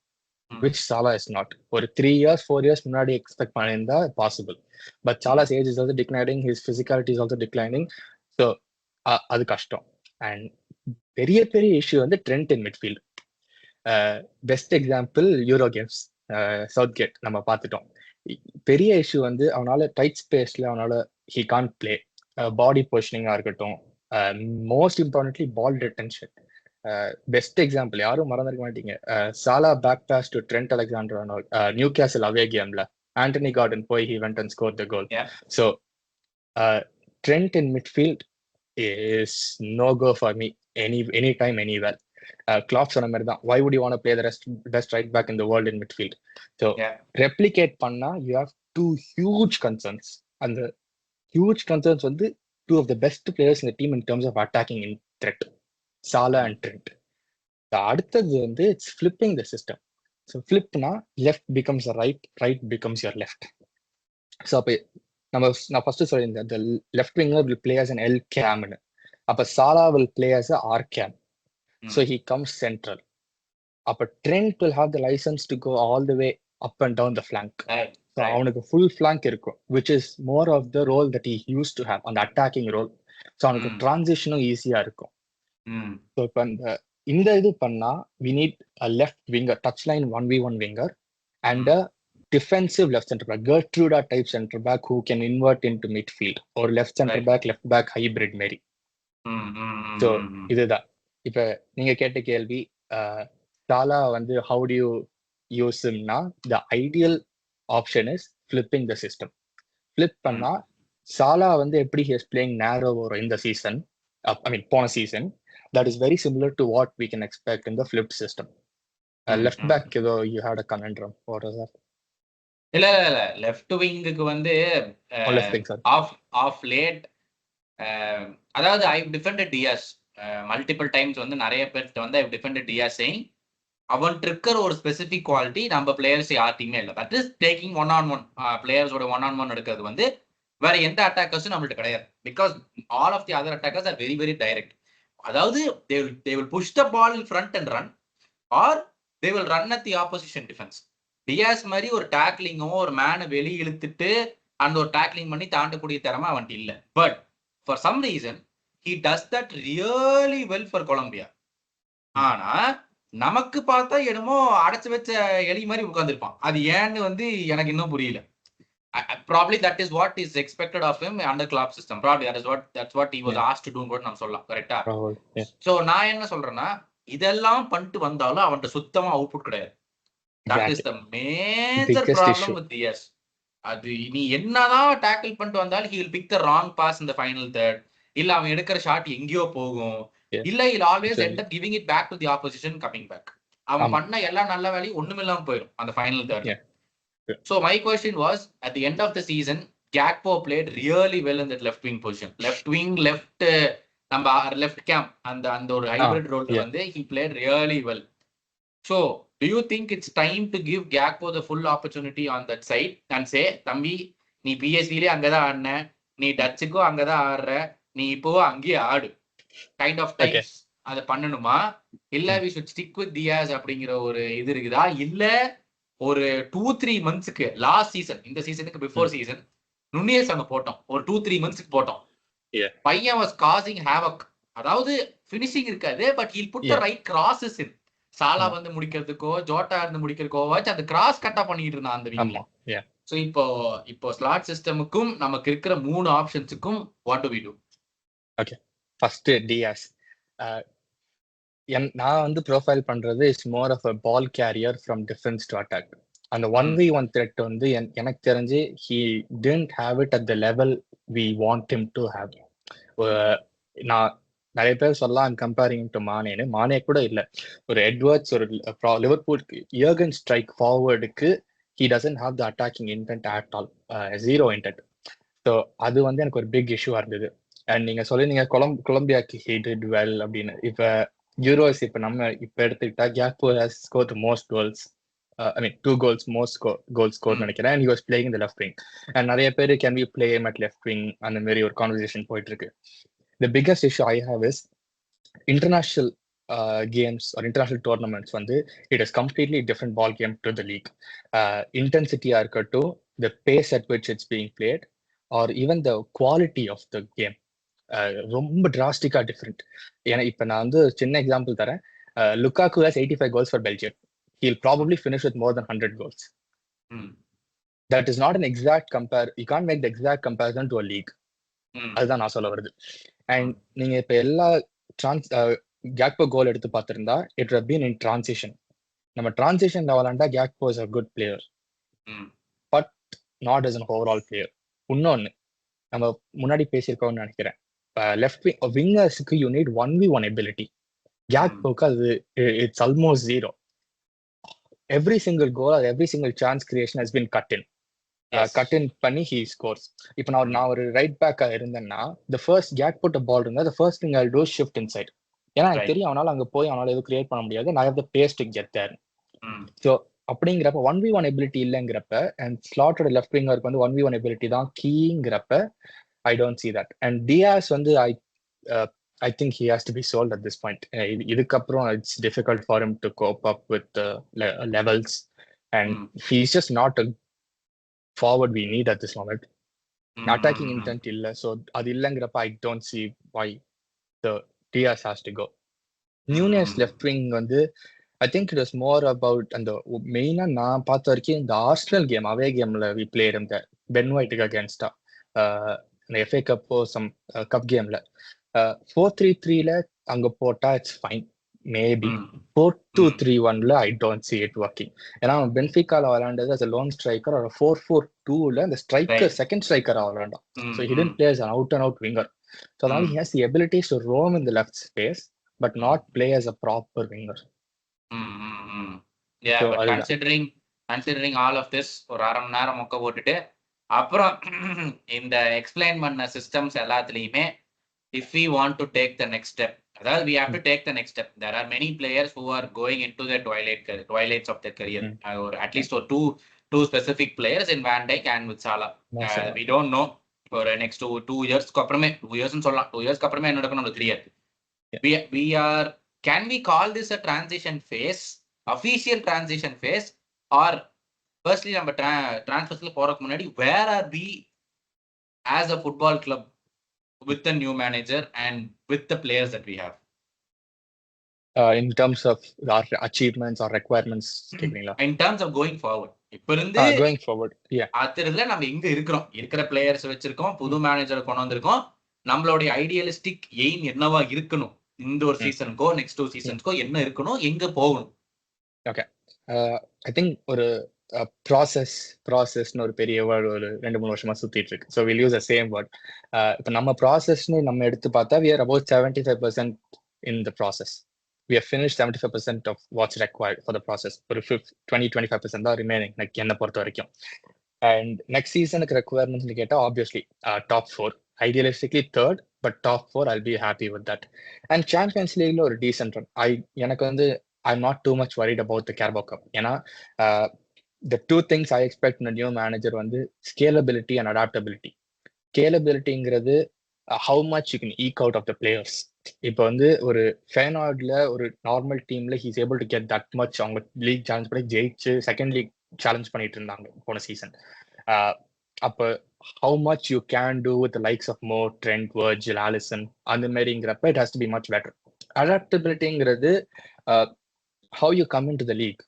which Salah is not. ஒரு 3 years 4 years முன்னாடி expect பண்ணியிருந்தா possible, but Salah's age is also declining, his physicality is also declining, so அது கஷ்டம். And பெரிய issue வந்து Trent in midfield. Best example Euro games, Southgate நம்ம பார்த்துட்டோம். பெரிய இஷ்யூ வந்து அவனால டைட் ஸ்பேஸ்ல அவனால ஹி கான் பிளே. பாடி பொசிஷனிங்கா இருக்கட்டும், most importantly ball retention. Best example யாரும் மறந்துருக்க மாட்டீங்க, Salah back pass to Trent Alexander Newcastle away கேம்ல ஆண்டனி கார்டன் போய் he went and score the goal. So Trent in midfield is no go for me any time anywhere. Klopp சொன்ன மாதிரி தான், why would you want to play the best right back in the world in midfield? So replicate பண்ணா you have 2 huge concerns, and the huge concerns வந்து 2 of the best players in the team in terms of attacking in threat, Salah and Trent. அடுத்தது வந்து it's flipping the system. So flipனா left becomes a right, right becomes your left. So அப்ப நான் first சொல்லியிருந்தேன், the left winger will play as an L cam, அப்ப Salah will play as a R cam. So he comes central. Upper Trent will have the license to go all the way up and down the flank. So அவனுக்கு full flank இருக்கும், which is more of the role that he used to have on the attacking role. So அவனுக்கு transitionம் ஈஸியா இருக்கும். So இப்ப இந்த இது பண்ணா we need a left winger, touchline 1v1 winger, and a defensive left center back, Gertruda type center back who can invert into midfield, or left center left back hybrid Mary. So இதுதான். இப்ப நீங்க கேட்ட கேள்வி, சாலா வந்து how do you use himனா, the ideal option is flipping the system. flip பண்ணா சாலா வந்து எப்படி he is playing narrow over in the season, I mean போன season, that is very similar to what we can expect in the flipped system. Left back ஏதோ you had a conundrum, what was that? இல்ல left விங்குக்கு வந்து of late, அதாவது ஐ defended Dias multiple times வந்து நிறைய பேர்கிட்ட வந்து ஐ defended Dias saying அவன்கிட்ட இருக்கிற ஒரு ஸ்பெசிஃபிக் குவாலிட்டி நம்ம பிளேயர்ஸ் யார்ட்டையுமே இல்லை. That is taking 1-on-1 பிளேயர்ஸோட 1-on-1 எடுக்கிறது வந்து வேற எந்த அட்டாக்கர்ஸும் நம்மள்ட்ட கிடையாது. Because all of the other attackers are very very direct. அதாவது they will push the ball in front and run, or they will run at the opposition defense. Diaz மாதிரி ஒரு டேக்லிங்கோ ஒரு மேனை வெளியே இழுத்துட்டு அந்த ஒரு டேக்லிங் பண்ணி தாண்டக்கூடிய திறமை அவன்ட்டு இல்லை. But for some reason he does that really well for Colombia. ஆனா நமக்கு பார்த்தா என்னமோ அடைச்சு வச்ச எலி மாதிரி உட்கார்ந்துருப்பான். அது ஏன்னு வந்து எனக்கு இன்னும் புரியல. Probably that is what is expected of him under Klopp system. Probably that's what he was asked to do கூட நம்ம சொல்லலாம். கரெக்டா? சோ நான் என்ன சொல்றேன்னா, இதெல்லாம் பண்ணிட்டு வந்தாலும் அவன்கிட்ட சுத்தமா அவுட்புட் கிடையாது. That is the major problem with Diaz. அது நீ என்னதான் டேக்கிள் பண்ணிட்டு வந்தாலும் he will pick the wrong pass in the final third. இல்ல அவன் எடுக்கிற ஷாட் எங்கேயோ போகும். இல்ல he'll always end up giving it back to the opposition coming back. அவன் பண்ண எல்லா நல்ல வேலையும் ஒண்ணுமில்லாம போயிடும் அந்த final third. So my question was, at the end of the season, Gakpo played really well in that left wing position. Left cam and ஒரு hybrid role வந்து he played really well. So do you think it's time to give Gakpo the full opportunity on that side and say, தம்பி நீ பிஎஸ்விலே அங்கதான் ஆடுன, நீ டச்சுக்கும் அங்கதான் ஆடுற, நீ இப்போ அங்கேயே ஆடு கைண்ட் ஆஃப் டைம்ஸ் அதை பண்ணணுமா? இல்ல we should stick with Diaz அப்படிங்கிற ஒரு இது இருக்குதா? இல்ல ஒரு 2-3 மந்த்ஸ்க்கு லாஸ்ட் சீசன், இந்த சீசனுக்கு பிஃபோர் சீசன் நுனியஸ் அங்க போட்டோம், ஒரு 2-3 மந்த்ஸ்க்கு போட்டோம். பையன் வாஸ் காசிங் ஹேவக். அதாவது ஃபினிஷிங் இருக்காது, but he'll put the right crosses in. Salah வந்து முடிக்கிறதுக்கோ ஜோட்டா இருந்து முடிக்கிறதுக்கோ வச்சு அந்த கிராஸ் கட்டா பண்ணிட்டு இருந்தான் அந்த வீக்ல. சோ இப்போ ஸ்லாட் சிஸ்டமுக்கும் நமக்கு இருக்கிற 3 ஆப்ஷன்ஸுக்கும் what do we do? Okay, first Diaz. நான் வந்து ப்ரொஃபைல் பண்றது is more of a ball carrier from defence to attack. அந்த 1v1 த்ரெட் வந்து எனக்கு தெரிஞ்சு he didn't have it at the level we want him to have. நான் நிறைய பேர் சொல்லலாம் கம்பேரிங் டு மானே கூட இல்ல, ஒரு எட்வர்ட்ஸ், ஒரு லிவர்பூலுக்கு யர்கன் ஸ்ட்ரைக் ஃபார்வர்டுக்கு he doesn't have the attacking intent at all, zero intent. So அது வந்து எனக்கு ஒரு பிக் இஷ்யூவா இருந்தது. அண்ட் நீங்க சொல்லிருந்தீங்க கொலம்பியாக்கு he did well அப்படின்னு. இப்ப யூரோஸ் இப்ப நம்ம எடுத்துக்கிட்டா Gakpo has scored the most goals, I mean 2 goals most goals scored நினைக்கிறேன், and he was playing in the left wing. and நிறைய பேர் can we play him at left wing அந்த மாதிரி ஒரு கான்வர்சேஷன் போயிட்டு இருக்கு. the biggest issue I have is international games or international tournaments வந்து it is completely different ball game to the league. intensity இருக்கட்டும், the pace at which it's being played, or even the quality of the game ரொம்ப டிராஸ்டிக்கா different. ஏன்னா இப்ப நான் வந்து சின்ன example தரேன். Lukaku has 85 goals for Belgium. He'll probably finish with more than 100 goals. That is not an exact you can't make the exact comparison to a league. அதுதான் நான் சொல்ல வருது. அண்ட் நீங்க இப்ப எல்லா Gakpo கோல் எடுத்து பார்த்திருந்தா it would have been in transition. நம்ம டிரான்சிஷன்ல விளையாண்டா Gakpo is a good player, but not as an overall player. இன்னொன்னு நம்ம முன்னாடி பேசியிருக்கோம்னு நினைக்கிறேன், லெஃப்ட் விங்கர்ஸ்க்கு யூ நீட் 1v1 எபிலிட்டி. Gakpoக்கு அது it's almost zero. Every single goal or every single chance creation has been cut in பண்ணி he scores. இப்போ நான் ஒரு ரைட் பேக்கா இருந்தேன்னா the first Gakpo பால் இருந்தா the first thing I'll do is shift inside. ஏன்னா எனக்கு தெரியும் அவனால அங்க போய் அவனால எதுவும் கிரியேட் பண்ண முடியாது. I have the pace to get there. So அப்படிங்கிறப்ப 1v1 எபிலிட்டி இல்லைங்கிறப்ப அண்ட் ஸ்லாட்டோட லெஃப்ட் விங்கருக்கு வந்து 1v1 எபிலிட்டி தான் கீங்கிறப்ப I don't see that. And Diaz வந்து I think he has to be sold at this point. இதுக்கப்புறம் it's difficult for him to cope up with the levels, and he's just not a forward we need at this moment. Attacking intent illa, so அது இல்லங்கிறப்ப I don't see why the Diaz has to go. Nunez left wing வந்து I think it was more about அந்த மெயினா நான் பார்த்த வரைக்கும் இந்த Arsenal game அவே கேம்ல we played him there, Ben White against இந்த FA Cup some cup gameல 4-3-3ல அங்க போட்டா இட்ஸ் ஃபைன், மேபி 4-2-3-1ல I don't see it working. ஏன்னா பென்ஃபிகால விளையாண்டது as a lone striker or 4-4-2ல அந்த ஸ்ட்ரைக்கர் செகண்ட் ஸ்ட்ரைக்கரா விளையாண்டான். so he didn't play as an out and out winger. so அதனால he has the abilities to roam in the left space but not play as a proper winger. Yeah, so, but considering all of this ஒரு அரை மணி நேரம் மொக்க போட்டுட்டு அப்புறம் இந்த explain பண்ண systems எல்லாத்துலயுமே if we want to take the next step, அதாவது we have to take the next step. There are many players who are going into the twilights of their career, or at least two specific players in Van Dijk and with Salah. We don't know for next 2 years அப்புறமே 2 years னு சொல்லலாம், 2 years அப்புறமே என்ன நடக்கும் நமக்கு தெரியாது. we are can we call this a transition phase, official transition phase, or firstly நம்ம transfers போறதுக்கு முன்னாடி where are we as a football club with the new manager and with the players that we have? In terms of our achievements or requirements, in terms of going forward, இப்ப இருந்து going forward அடுத்ததுல நம்ம எங்க இருக்கிறோம், இருக்கிற players வச்சிருக்கோம், புது மேனேஜரை கொண்டு வந்திருக்கோம். நம்மளுடைய ஐடியலிஸ்டிக் எய்ம் என்னவா இருக்கணும், இந்த ஒரு சீசனுக்கோ நெக்ஸ்ட் 2 சீசன்ஸ்க்கோ என்ன இருக்கணும், எங்க போகணும்? ஓகே, ஐ திங்க் ஒரு ப்ராசஸ்னு ஒரு பெரிய வேர்டு ஒரு 2-3 வருஷமா சுத்திட்டு இருக்கு. So will use the same word. இப்போ நம்ம ப்ராசஸ்னு நம்ம எடுத்து பார்த்தா we are about 75% in the process. We have finished 75% of what's required for the process. ஒரு 20-25% தான் ரிமைனிங் என்னை பொறுத்த வரைக்கும். அண்ட் நெக்ஸ்ட் சீசனுக்கு ரெக்குவயர்மெண்ட்ஸ் கேட்டால் obviously top 4, idealistically third, but top 4 I'll be happy with that. And Champions லீக்ல ஒரு decent run. எனக்கு வந்து I'm not too much worried about the Carabao Cup. ஏன்னா the two things I expect in a new manager வந்து scalability and adaptability. Scalabilityங்கிறது how much you can eke out of the players. இப்போ வந்து ஒரு ஃபேனார்ட்ல ஒரு normal டீம்ல he's able to get that much. அவங்க league challenge பண்ணி ஜெயிச்சு செகண்ட் லீக் சேலஞ்ச் பண்ணிட்டு இருந்தாங்க போன சீசன். அப்போ how much you can do with the likes of Mo, Trent, Virgil, Alisson அந்த மாதிரிங்கிறப்ப it has to be much better. Adaptabilityங்கிறது how you come into the league.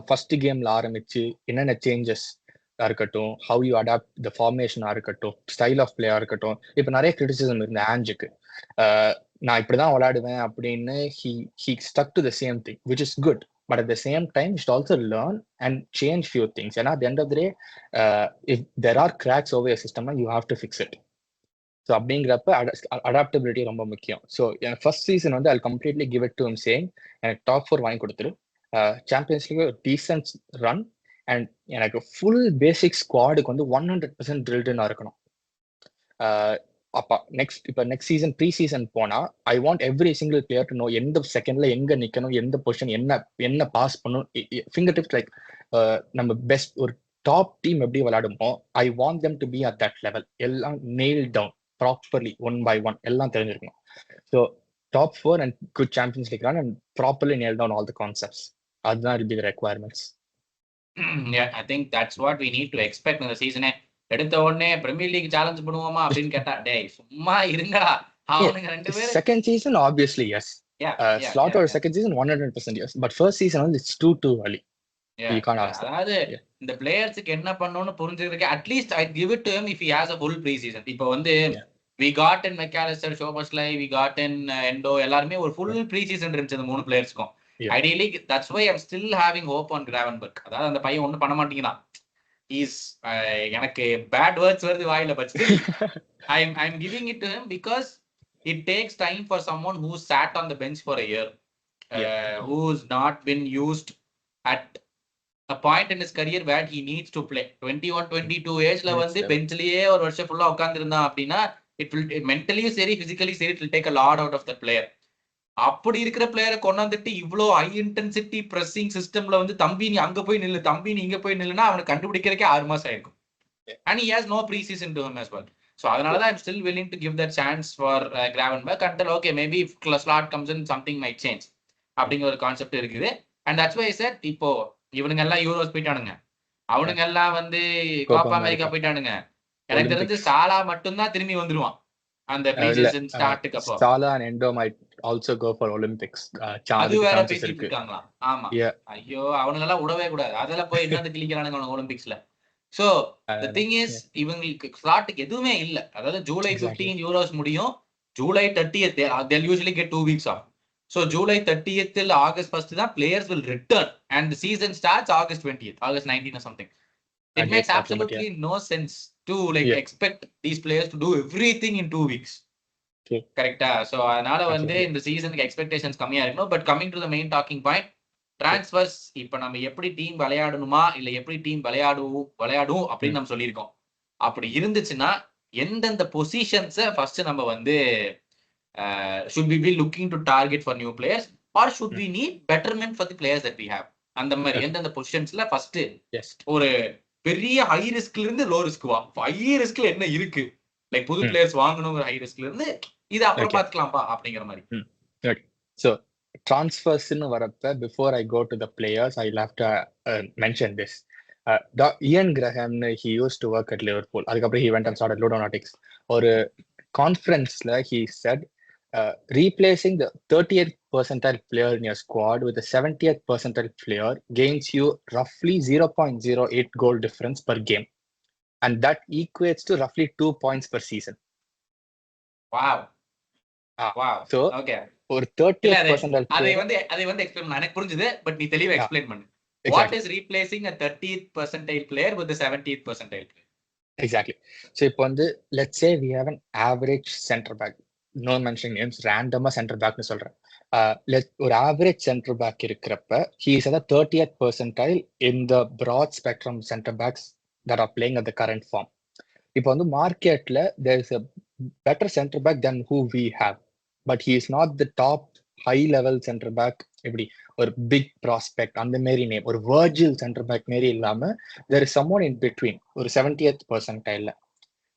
First கேம்ல ஆரம்பிச்சு என்னென்ன சேஞ்சஸ் இருக்கட்டும், how you adapt the formation இருக்கட்டும், style of player இருக்கட்டும். இப்போ நிறைய criticism இருந்த ஆஞ்சுக்கு நான் இப்படிதான் விளையாடுவேன் அப்படின்னு he stuck to the same thing, which is good. But at the same time, you should also learn and change few things. And at the end of the day, if there are cracks over your system, you have to fix it. So அப்படிங்கிறப்ப adaptability ரொம்ப முக்கியம். So என் first season வந்து I completely give it to him saying எனக்கு top 4 வாங்கி கொடுத்துரு, champions league ஒரு descent run, and எனக்கு full பேசிக் ஸ்குவாடுக்கு வந்து 100% ட்ரில்டுன்னு இருக்கணும். அப்பா நெக்ஸ்ட் சீசன் ப்ரீ சீசன் போனா I want every single player to know எந்த செகண்ட்ல எங்க நிக்கணும், எந்த பொசிஷன் என்ன பாஸ் பண்ணணும், ஃபிங்கர் டிப்ஸ். லைக் நம்ம பெஸ்ட் ஒரு டாப் டீம் எப்படி விளையாடுமோ I want them to be at that level. எல்லாம் நெயில் டவுன் ப்ராப்பர்லி 1 by 1 எல்லாம் தெரிஞ்சிருக்கணும். So top 4 and good Champions League run and properly nail down all the concepts. அதுதான் will be the requirements. Yeah, I think that's what we need to expect இந்த சீசனே. எடுத்த உடனே premier league challenge பண்ணுவோமா அப்படின்னு கேட்டா டேய் சும்மா இருங்கடா, அவனுங்க ரெண்டு பேரும் second season obviously yes. Slot or second season 100% yes, but first season வந்து it's too early. You can't ask that. அதாவது இந்த பிளேயர்ஸ்க்கு என்ன பண்ணணும்னு புரிஞ்சிருக்கு. At least I give it to him if he has a full pre-season. இப்போ வந்து we got in McAllister, Szoboszlai, we got in Endo, எல்லாருமே ஒரு full pre-season இருந்துச்சு அந்த மூணு பிளேயர்ஸ்க்கும். Ideally that's why I'm still having hope on Gravenberch. அதாவது அந்த பையன் ஒன்றும் பண்ண மாட்டேங்கிறான். எனக்கு பேட் வேர்ட்ஸ் வருது வாயில, but I'm giving it to him because it takes time for someone who sat on the bench for a year, who's not been used at a point in his career where he needs to play. 21-22 ஏஜ்ல வந்து பெஞ்ச்லயே ஒரு வருஷம் ஃபுல்லா உட்கார்ந்து இருந்தான் அப்படின்னா it will mentally சரி physically சரி it will take a lot out of that player. அப்படி இருக்கிற பிளேயரை கொண்டாந்துட்டு இவ்வளோ ஹை இன்டென்சிட்டி பிரஸிங் சிஸ்டம்ல வந்து தம்பி நீ அங்க போய் நில்லு, தம்பி நீ இங்க போய் நில்லுன்னா அவனுக்கு கண்டுபிடிக்கிறதுக்கே 6 மாசம் ஆயிருக்கும். And he has no pre-season to him as well. So அதனாலதான் I'm still willing to give that chance for Gravenberch until okay maybe if slot comes in something might change அப்படிங்கிற ஒரு கான்செப்ட் இருக்குது. And that's why I said இப்போ இவனுங்க எல்லாம் euros போயிட்டானுங்க, அவனுங்க எல்லாம் வந்து கோப்பா அமெரிக்கா போயிட்டானுங்க. எனக்கு தெரிஞ்சு சாலா மட்டும்தான் திரும்பி வந்துருவான் அந்த pre-season ஸ்டார்ட்க்கு அப்புறம். சாலா and Endo might also go for Olympics. அது வேற பேசிட்டு இருக்காங்களா? ஆமா. ஐயோ அவனுங்க எல்லாம் விடவே கூடாது, அதெல்லாம் போய் என்னது கிளிக்கிறானுங்க அவனுங்க ஒலிம்பிக்ஸ்ல. சோ the thing is இவங்களுக்கு ஸ்லாட்டுக்கு எதுவுமே இல்ல. அதாவது ஜூலை 15 யூரோஸ் முடியும், July 30th they'll usually get 2 weeks off. So July 30th till August 1st தான் players will return and the season starts August 20th, August 19 or something. It makes absolutely no sense to like expect these players to do everything in 2 weeks. கரெக்டா? So அதனால வந்து இந்த சீசனுக்கு expectations கம்மியா இருக்கணும். But coming to the main docking point, transfers இப்ப நம்ம எப்படி டீம் விளையாடணுமா இல்ல எப்படி டீம் விளையாடும் அப்படின்னு நம்ம சொல்லியிருக்கோம். அப்படி இருந்துச்சுன்னா எந்தெந்த பொசிஷன்ஸை ஃபர்ஸ்ட் நம்ம வந்து should we be looking to target for new players or should we need betterment for the players that we have? அந்த மாதிரி எந்தெந்த பொசிஷன்ஸ்ல ஃபர்ஸ்ட் ஒரு பெரிய ஹை ரிஸ்க்ல இருந்து லோ ரிஸ்க் வா. ஹை ரிஸ்க்ல என்ன இருக்கு, லைக் புது பிளேயர்ஸ் வாங்கணுங்கிற ஹை ரிஸ்க்ல இருந்து இது அப்புறம் பார்த்துக்கலாம்ப்பா அப்படிங்கிற மாதிரி. So transfers-னு வரப்ப before I go to the players I'll have to mention this. Ian Graham, he used to work at Liverpool. அதுக்கப்புறம் he went and started Ludonautics. ஒரு கான்ஃபரன்ஸ்ல he said replacing the 30th percentile player in your squad with the 70th percentile player gains you roughly 0.08 goal difference per game. And that equates to roughly 2 points per season. Wow Ah, wow so okay ஒரு இல்ல 30th அது percentile அதை player, வந்து explain பண்ண எனக்கு புரிஞ்சுது but நீ தெளிவா yeah, எக்ஸ்பிளைன் பண்ணு what exactly, is replacing a 30th percentile player with the 70th percentile player exactly. So இப்போ வந்து let's say we have an average center back, no mentioning names, randomா center backனு சொல்றேன். ஒரு average center back இருக்கிறப்ப he is at the 30th percentile in the broad spectrum center backs that are playing at the current form. இப்போ வந்து மார்க்கெட்ல there is a better center back than who we have, but he is not the top high level center back. எப்படி ஒரு big prospect அந்த மாரி name, ஒரு வர்ஜில் centre back மாரி இல்லாம there is someone in between, ஒரு 70th percentile.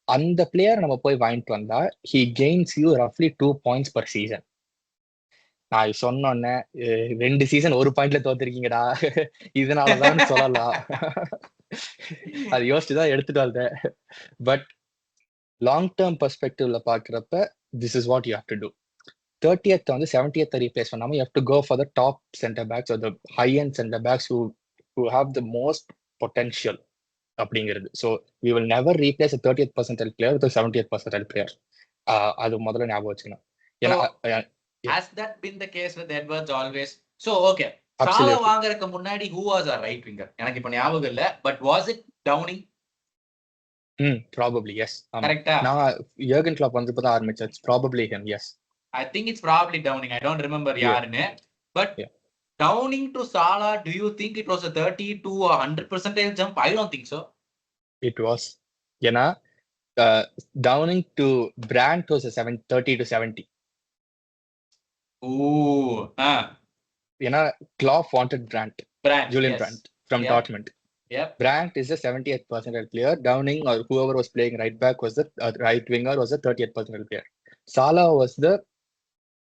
அந்த player நம்ம போய் வாங்கிட்டு வந்தா he gains you roughly 2 points per season. நான் சொன்னோன்னே 2 சீசன் ஒரு பாயிண்ட்ல தோத்துருக்கீங்கடா இதனாலதான் சொல்லலாம். அது யோசிச்சுதான் எடுத்துட்டு வந்தேன். பட் லாங் டேர்ம் பெர்ஸ்பெக்டிவ்ல பாக்குறப்ப this is what you have to do. 30th வந்து 70th ரீப்ளேஸ் பண்ணாம you have to go for the top center backs or the high end center backs who have the most potential அப்படிங்கிறது. So we will never replace a 30th percentile player with a 70th percentile player. அது முதல்ல ஞாபகம் வச்சுக்கணும். ஏன்னா has that been the case with Edwards always? So okay, Shelah absolutely, வாங்குறதுக்கு முன்னாடி who was our right winger? எனக்கு இப்ப ஞாபகம் இல்ல but was it Downing? probably yes. கரெக்டா? நான் Jurgen Klopp வந்தப்போ தான் ஆரம்பிச்சேன். It's probably him, yes. I think it's probably Downing. I don't remember Yeah, யாருன்னு. But yeah, Downing to Salah, do you think it was a 30 to 100% jump? I don't think so. it was. ஏன்னா Downing to Brandt was a 30 to 70. Ooh, ஏன்னா Klopp wanted Brandt, Brandt, Julian yes. Brandt from Yep, Dortmund. yep. Brandt is the 70th percentile player. Downing or whoever was playing right back was the right winger was the 30th percentile player. Salah was the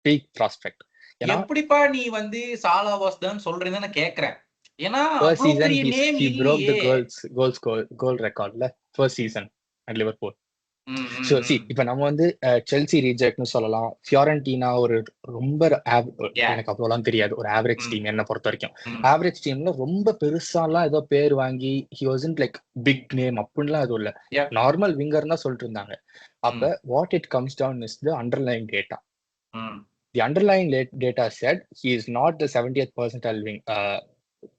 peak prospect. ஏன்னா எப்படிப்பா நீ வந்து சாலா was தான் சொல்றீங்கன்னு நான் கேக்குறேன். ஏன்னா first அவ்வளவு season பெரிய நேம் he broke the இல்லையே. goal record first season at Liverpool. ம், ம், So see, ம். இப்ப நம்ம வந்து செல்சி ரீஜெக்ட்னு சொல்லலாம். ஃபியோரண்டினா ஒரு ரொம்ப Yeah. எனக்கு அவ்வளோலாம் தெரியாது, ஒரு ஆவரேஜ் ம், டீம் என்ன பொறுத்த வரைக்கும். ம், ஆவரேஜ் டீம்ல ரொம்ப பெருசாலாம் ஏதோ பேர் வாங்கி he wasn't like big name அப்படின்லாம் எதுவும் இல்ல. yep. நார்மல் விங்கர் தான் சொல்லிட்டு இருந்தாங்க. அப்ப ம், what it comes down is the underlying data. ம், The underlying data said he is not the 70th percentile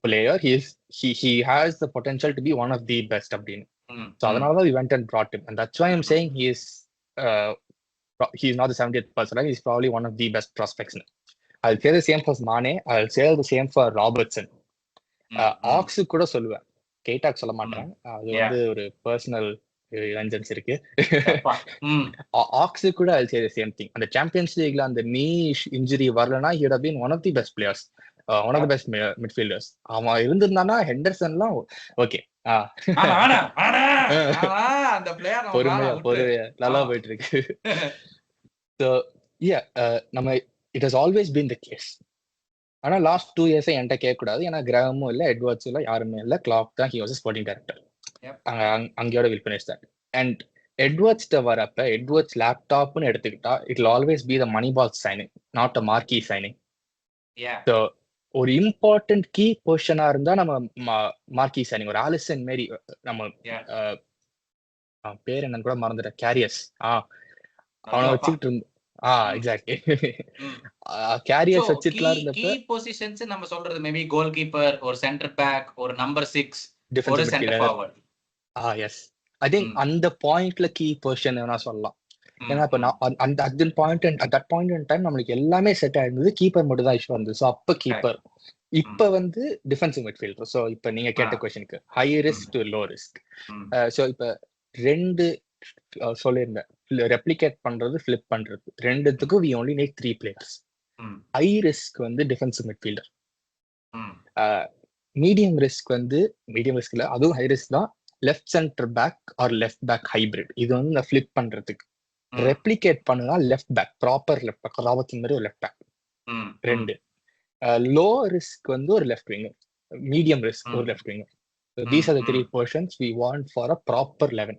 player. He has the potential to be one of the best அப்படின்னு. ம், So ம், அதனாலதான் we went and brought him, and that's why I'm saying he is not the 70th percentile. He's probably one of the best prospects. I'll say the same for Mane. I'll say the same for Robertson. ம், ம். Aux கூட சொல்லுவேன், கேட்டாக் சொல்ல மாட்டேன். அது Yeah. வந்து ஒரு personal vengeance இருக்கு. அப்பா. ம், ஆக்ஸு கூட I'll say the same thing. அந்த சாம்பியன்ஸ் லீக்ல அந்த நீ இன்ஜுரி வரலனா he would have been one of the best players, one of the best midfielders. அவன் இருந்திருந்தானா ஹெண்டர்சன்லாம் ஓகே. ஆனா, ஆனா, ஆனா, ஆனா, அந்த பிளேயர் நம்ம பொறுமையா வேணாம் விட்டுரு. நல்லா ஆமா. போயிட்டு இருக்கு. So yeah, நம்ம it has always been the case. ஆனா லாஸ்ட் 2 years என்கிட்ட கேட்க கூடாது, ஏன்னா கிராமும் இல்ல, எட்வர்ட்ஸும் இல்ல, யாருமே இல்ல. கிளாப் தான் he was a sporting director. Yep. அங்கேயோட வில் finish that. And எட்வர்ட்ஸ்ட வரப்ப எட்வர்ட்ஸ் லேப்டாப்னு எடுத்துக்கிட்டா it will always be the money ball signing, not a marquee signing. Yeah. So ஒரு இம்பார்ட்டன்ட் கீ பொசிஷனா இருந்தா நம்ம மார்க்கி சைனிங், ஒரு ஆலிசன் மாரி, நம்ம Yeah. பேர் என்னன்னு கூட மறந்துட்டேன், கேரியஸ், அவனை ஐயோ, அப்பா. வச்சுக்கிட்டு இருந்த ம், எக்ஸாக்ட்லி ம். கேரியஸ் So, வச்சுட்டுலாம் key இருந்தப்ப positions நம்ம சொல்றது மேபி கோல் கீப்பர், ஒரு சென்டர் பேக், ஒரு நம்பர் 6, ஒரு defensive centre midfielder. Forward. Yes, I think hmm, அந்த பாயிண்ட்ல கீ பொசிஷன் வேணா சொல்லலாம். ஏன்னா ம், இப்ப ம், நான் அந்த at that point in time நம்மளுக்கு எல்லாமே செட் ஆயிருந்தது, கீப்பர் மட்டும் தான் இஷ்யூ வந்தது. ஸோ அப்ப correct. கீப்பர், ம், இப்ப வந்து டிஃபென்சிவ் மிட்ஃபீல்டர். ஸோ இப்ப நீங்க ஆ, கேட்ட கொஸ்டினுக்கு ஹை ம், ரிஸ்க் டு லோ ரிஸ்க். ம், ஸோ இப்ப ரெண்டு சொல்லியிருந்தேன், ரெப்ளிகேட் பண்றது, ஃபிளிப் பண்றது, ரெண்டுத்துக்கும் we only need 3 players. Hmm, high risk வந்து defensive midfielder, hmm, medium risk இல்ல, அதுவும் ஹை ரிஸ்க் தான், left centre back or left back hybrid. இது வந்து இந்த ஃபிளிப் பண்றதுக்கு. ம், ரெப்ளிகேட் பண்ணுனா left back, proper left back, Robertson மாதிரி ஒரு லெஃப்ட் பேக். ம், ம், ரெண்டு லோ ரிஸ்க் வந்து ஒரு லெஃப்ட் விங்கர், மீடியம் ரிஸ்க் ஒரு ம், left winger. These are the 3 ம். positions we want for a proper 11.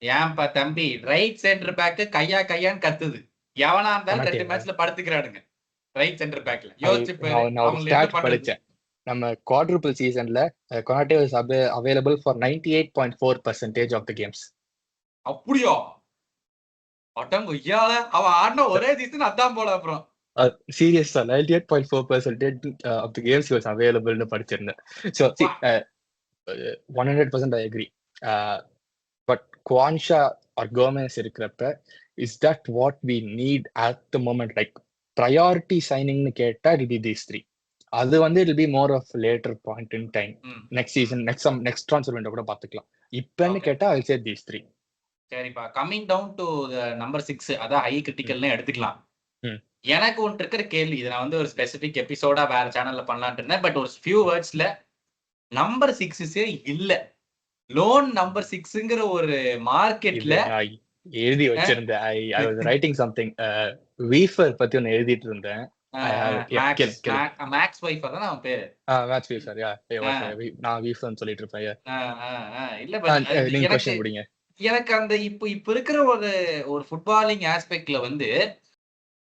ஏன்பா தம்பி ரைட் சென்டர் பேக் கையான்னு கத்துது. எவனா இருந்தாலும் 2 கொனாட்டேவா? மேட்ச்ல படுத்துக்கிறானுங்க ரைட் சென்டர் பேக்ல. அது யோசிச்சு பாரு நான் ஒரு அவங்கள என்ன ஸ்டாட் பண்றது? படிச்சேன். நம்ம குவாட்ருபிள் சீசன்ல Konate was available for 98.4% of the games. அப்படியா? அடங்கொய்யால அவன் ஆடின ஒரே சீசன் அதான் போல அப்புறம். சீரியஸா 98.4% ஆஃப் த கேம்ஸ் வாஸ் அவைலபிள்னு படிச்சிருந்தேன். ஸோ வா. 100% I agree. But Quansah or Gomez இருக்கிறப்ப is that what we need at the moment? Like priority சைனிங்னு கேட்டா இட் பி தீஸ் த்ரீ. அது வந்து it be more of later point in time. Next season next transfer window கூட பார்த்துக்கலாம். இப்பன்னு கேட்டா I say these three. சரிப்பா, coming down to number 6, அதான் ஹை கிரிட்டிக்கல்னு எடுத்துக்கலாம். எனக்கு ஒன்று இருக்கிற கேள்வி, இதை நான் வந்து ஒரு ஸ்பெசிபிக் எபிசோடா வேற சேனல்ல பண்ணலான் இருந்தேன். பட் ஒரு ஃபியூ வேர்ட்ஸ்ல நம்பர் 6 இல்ல. லோன் நம்பர் 6ங்கிற ஒரு மார்க்கெட்ல எழுதி வச்சிருந்தேன். ஐ வாஸ் ரைட்டிங் சம்திங் வீஃபர் பத்தி ஒன்னு எழுதிட்டு இருந்தேன். மேக்ஸ் வைஃபர் தான் அவன் பேரு. மேட்ச் வீஃபர். நான் வீஃபர்னு சொல்லிட்டு இருப்பேன். இல்ல பட் நீங்க क्वेश्चन முடிங்க. எனக்கு அந்த இப்ப இருக்கிற ஒரு ஃபுட்பாலிங் ஆஸ்பெக்ட்ல வந்து